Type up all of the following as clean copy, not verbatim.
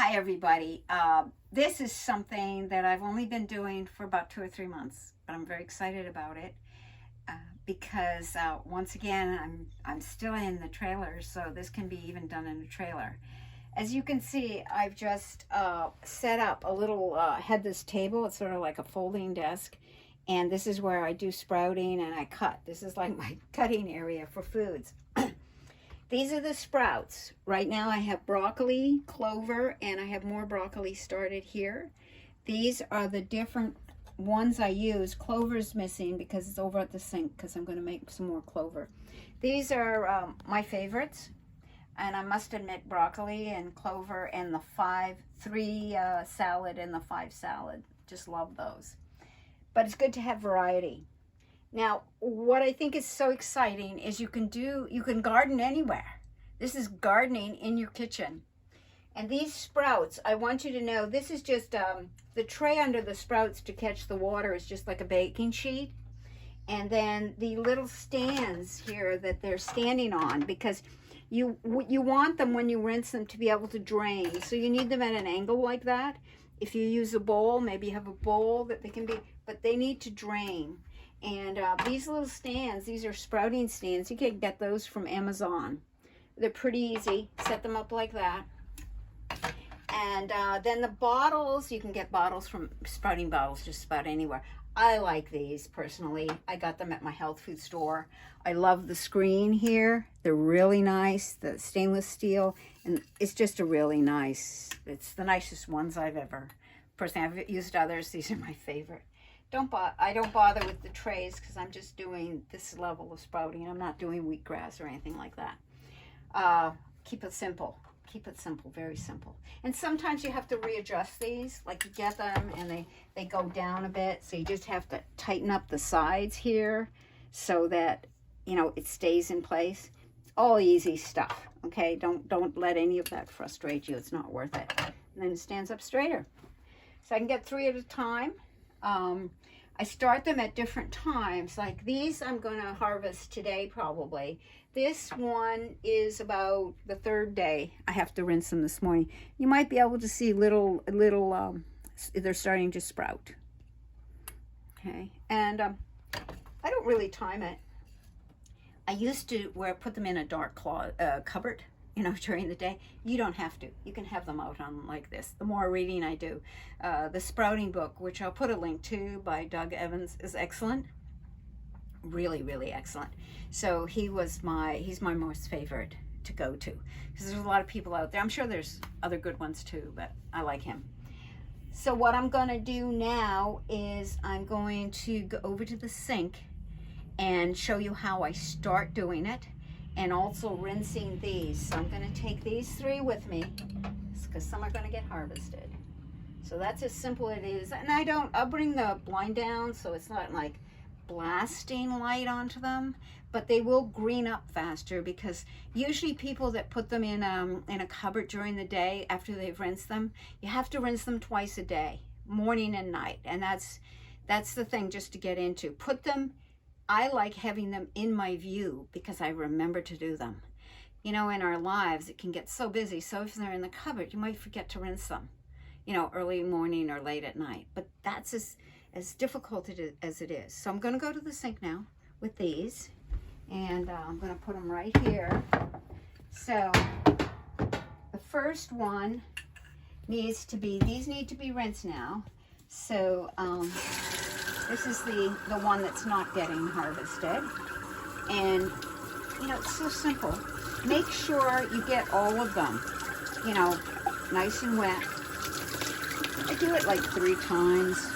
Hi everybody. This is something that I've only been doing for about 2 or 3 months, but I'm very excited about it because once again I'm still in the trailer, so this can be even done in a trailer. As you can see, I've just set up a little, had this table. It's sort of like a folding desk, and this is where I do sprouting and I cut. This is like my cutting area for foods. These are the sprouts. Right now I have broccoli, clover, and I have more broccoli started here. These are the different ones I use. Clover's missing because it's over at the sink because I'm going to make some more clover. These are my favorites. And I must admit, broccoli and clover and the 3 salad and the 5 salad. Just love those. But it's good to have variety. Now, what I think is so exciting is you can garden anywhere. This is gardening in your kitchen. And these sprouts, I want you to know, this is just, the tray under the sprouts to catch the water is just like a baking sheet. And then the little stands here that they're standing on, because you want them when you rinse them to be able to drain. So you need them at an angle like that. If you use a bowl, maybe you have a bowl that they can be, but they need to drain. And these little stands, these are sprouting stands. You can get those from Amazon. They're pretty easy. Set them up like that. And then the bottles, you can get bottles from sprouting bottles just about anywhere. I like these personally. I got them at my health food store. I love the screen here. They're really nice. The stainless steel, and it's just a really nice, it's the nicest ones I've ever, personally, I've used others. These are my favorite. I don't bother with the trays because I'm just doing this level of sprouting. I'm not doing wheatgrass or anything like that. Keep it simple. Keep it simple, very simple. And sometimes you have to readjust these, like you get them and they go down a bit. So you just have to tighten up the sides here so that, you know, it stays in place. It's all easy stuff, okay? Don't let any of that frustrate you. It's not worth it. And then it stands up straighter. So I can get 3 at a time. I start them at different times. Like these I'm going to harvest today probably. This one is about the 3rd day. I have to rinse them this morning. You might be able to see little they're starting to sprout. Okay, and I don't really time it. I used to put them in a dark cupboard, you know, during the day. You don't have to. You can have them out on like this. The more reading I do. The Sprouting book, which I'll put a link to by Doug Evans, is excellent. Really, really excellent. So he's my most favorite to go to. Because there's a lot of people out there. I'm sure there's other good ones too, but I like him. So what I'm going to do now is I'm going to go over to the sink and show you how I start doing it. And also rinsing these. So I'm going to take these 3 with me because some are going to get harvested. So that's as simple as it is. And I'll bring the blind down so it's not like blasting light onto them, but they will green up faster because usually people that put them in a cupboard during the day after they've rinsed them, you have to rinse them twice a day, morning and night. And that's the thing just to get into. Put them, I like having them in my view because I remember to do them. You know, in our lives, it can get so busy. So if they're in the cupboard, you might forget to rinse them, you know, early morning or late at night. But that's as difficult as it is. So I'm going to go to the sink now with these. And I'm going to put them right here. So the first one these need to be rinsed now. So this is the one that's not getting harvested. And, you know, it's so simple. Make sure you get all of them, you know, nice and wet. I do it like 3 times.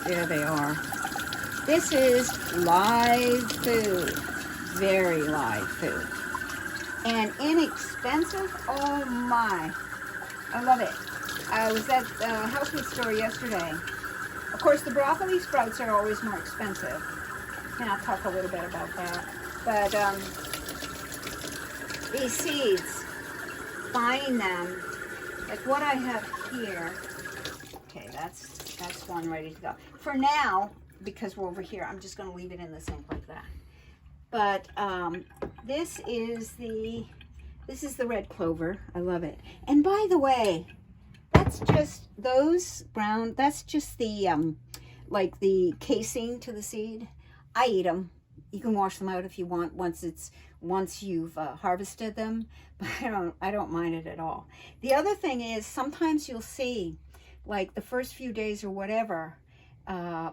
There they are. This is live food. Very live food. And inexpensive. Oh my. I love it. I was at the health food store yesterday. Of course, the broccoli sprouts are always more expensive. And I'll talk a little bit about that. But these seeds, buying them, like what I have here. Okay, that's one ready to go. For now, because we're over here, I'm just going to leave it in the sink like that. But this is This is the red clover. I love it. And by the way, that's just those brown, that's just the, like the casing to the seed. I eat them. You can wash them out if you want once you've harvested them, but I don't mind it at all. The other thing is sometimes you'll see, like the first few days or whatever,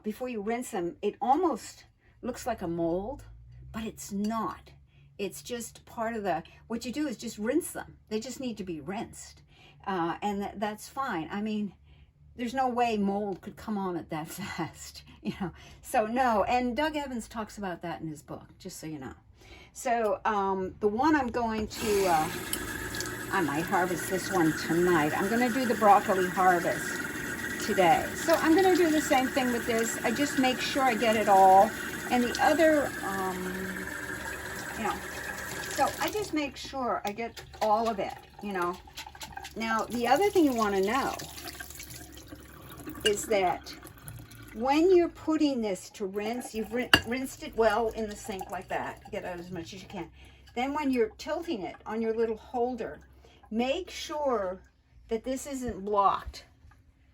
before you rinse them, it almost looks like a mold, but it's not. It's just part of what you do is just rinse them. They just need to be rinsed. And that's fine. I mean, there's no way mold could come on it that fast, you know. So no, and Doug Evans talks about that in his book, just so you know. So the one I'm going to, I might harvest this one tonight. I'm going to do the broccoli harvest today. So I'm going to do the same thing with this. I just make sure I get it all. And the other, you know, so I just make sure I get all of it, you know. Now, the other thing you want to know is that when you're putting this to rinse, you've rinsed it well in the sink like that. Get out as much as you can. Then when you're tilting it on your little holder, make sure that this isn't blocked.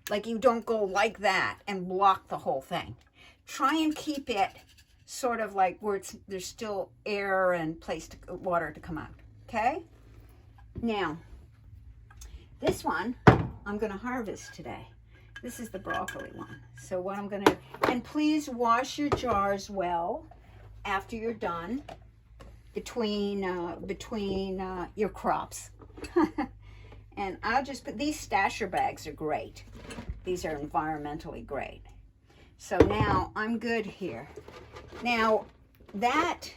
Like you don't go like that and block the whole thing. Try and keep it sort of like where there's still air and water to come out, okay? Now, this one I'm going to harvest today. This is the broccoli one. So what I'm going to, and please wash your jars well after you're done between your crops. And I'll just put, these stasher bags are great. These are environmentally great. So now I'm good here. Now these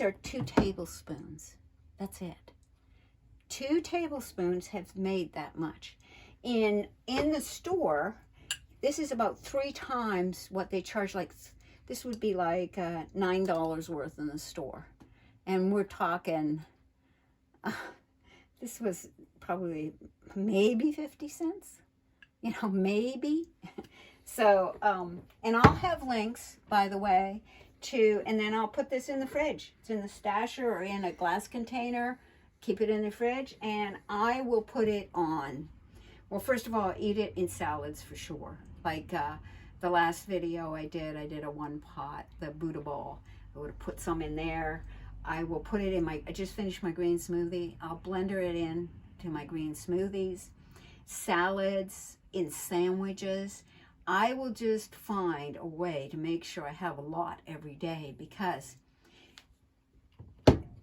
are 2 tablespoons. That's it. 2 tablespoons have made that much. In the store, this is about 3 times what they charge. Like this would be like $9 worth in the store, and we're talking. This was probably maybe 50 cents. You know, maybe. So, and I'll have links, by the way, and then I'll put this in the fridge. It's in the stasher or in a glass container. Keep it in the fridge, and I will put it on. Well, first of all, eat it in salads for sure. Like the last video I did a 1-pot, the Buddha ball. I would have put some in there. I will put it in I just finished my green smoothie. I'll blender it in to my green smoothies, salads, in sandwiches. I will just find a way to make sure I have a lot every day, because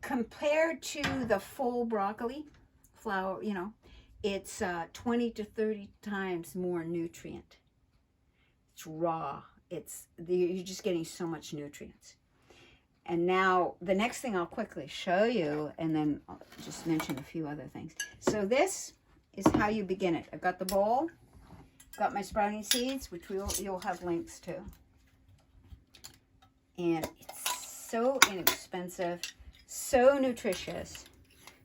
compared to the full broccoli flour, you know, it's 20 to 30 times more nutrient. It's raw. You're just getting so much nutrients. And now the next thing I'll quickly show you, and then I'll just mention a few other things. So this is how you begin it. I've got the bowl, got my sprouting seeds, which you'll have links to. And it's so inexpensive, so nutritious.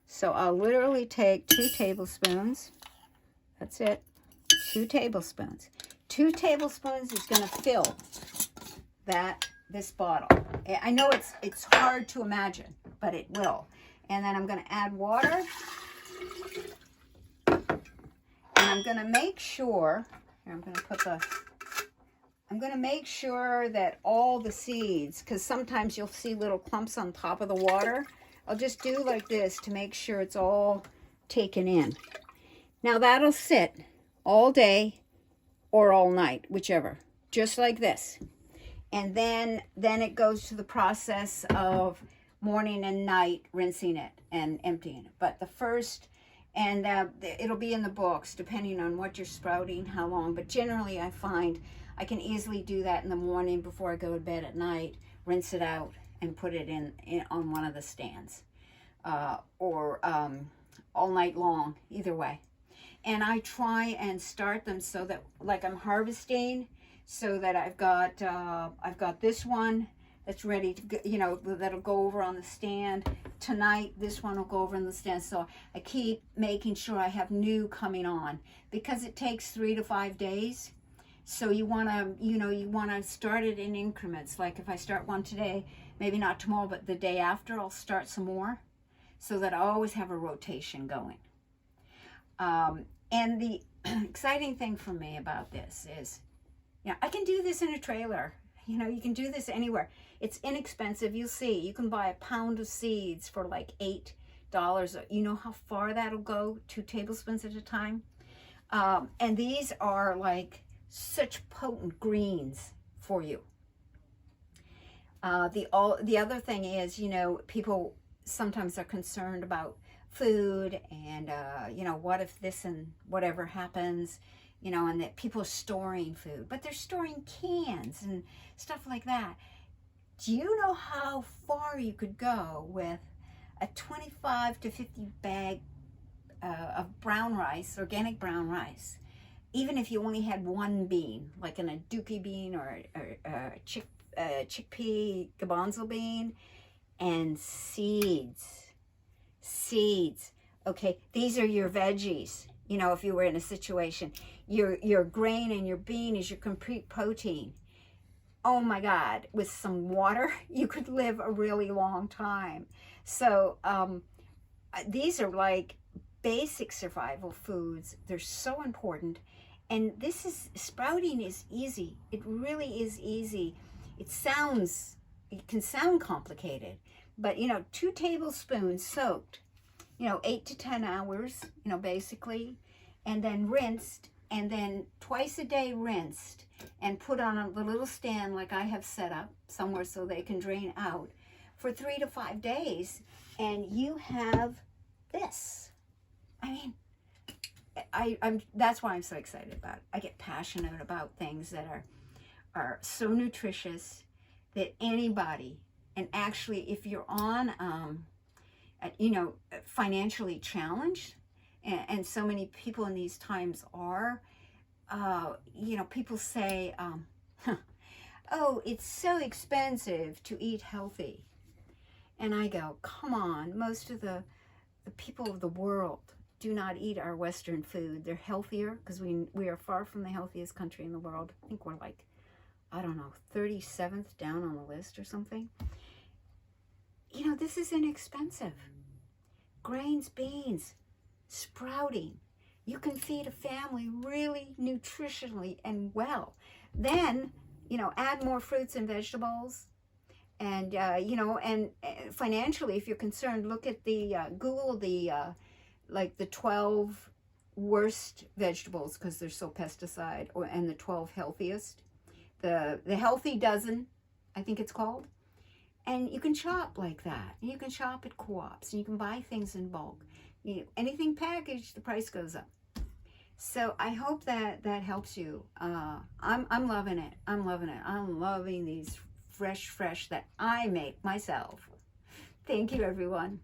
So I'll literally take 2 tablespoons. That's it. 2 tablespoons. 2 tablespoons is going to fill this bottle. I know it's hard to imagine, but it will. And then I'm going to add water. And I'm going to make sure, here I'm going to make sure that all the seeds, because sometimes you'll see little clumps on top of the water. I'll just do like this to make sure it's all taken in. Now that'll sit all day or all night, whichever, just like this. And then it goes to the process of morning and night rinsing it and emptying it. But the first, and it'll be in the books depending on what you're sprouting, how long. But generally I find I can easily do that in the morning before I go to bed at night, rinse it out and put it in on one of the stands, or all night long, either way. And I try and start them so that, like I'm harvesting, so that I've got this one that's ready to go, you know, that'll go over on the stand. Tonight, this one will go over on the stand. So I keep making sure I have new coming on, because it takes 3 to 5 days. So you want to start it in increments. Like if I start one today, maybe not tomorrow, but the day after, I'll start some more. so that I always have a rotation going. And the exciting thing for me about this is, I can do this in a trailer. You can do this anywhere. It's inexpensive. You'll see. You can buy a pound of seeds for like $8. You know how far that'll go? 2 tablespoons at a time. And these are like such potent greens for you. The other thing is, people sometimes are concerned about food and, what if this and whatever happens, and that people are storing food, but they're storing cans and stuff like that. Do you know how far you could go with a 25 to 50 bag of brown rice, organic brown rice, even if you only had one bean, like in a dookie bean or a chickpea garbanzo bean, and seeds. Okay, these are your veggies. If you were in a situation, your grain and your bean is your complete protein. Oh my God, with some water, you could live a really long time. So these are like basic survival foods. They're so important. And sprouting is easy. It really is easy. It can sound complicated, but 2 tablespoons soaked, 8 to 10 hours, basically, and then rinsed, and then twice a day rinsed, and put on the little stand like I have set up somewhere so they can drain out for 3 to 5 days, and you have this. That's why I'm so excited about it. I get passionate about things that are so nutritious that anybody, and actually if you're on, financially challenged, and so many people in these times are, people say, oh, it's so expensive to eat healthy. And I go, come on, most of the people of the world do not eat our Western food. They're healthier because we are far from the healthiest country in the world. I think we're like, 37th down on the list or something. This is inexpensive. Grains, beans, sprouting. You can feed a family really nutritionally and well. Then, add more fruits and vegetables. And, and financially, if you're concerned, look at Google the 12 worst vegetables because they're so pesticide, and the 12 healthiest. The healthy dozen, I think it's called. And you can shop like that. And you can shop at co-ops, and you can buy things in bulk. Anything packaged, the price goes up. So I hope that helps you. I'm loving it. I'm loving these fresh that I make myself. Thank you, everyone.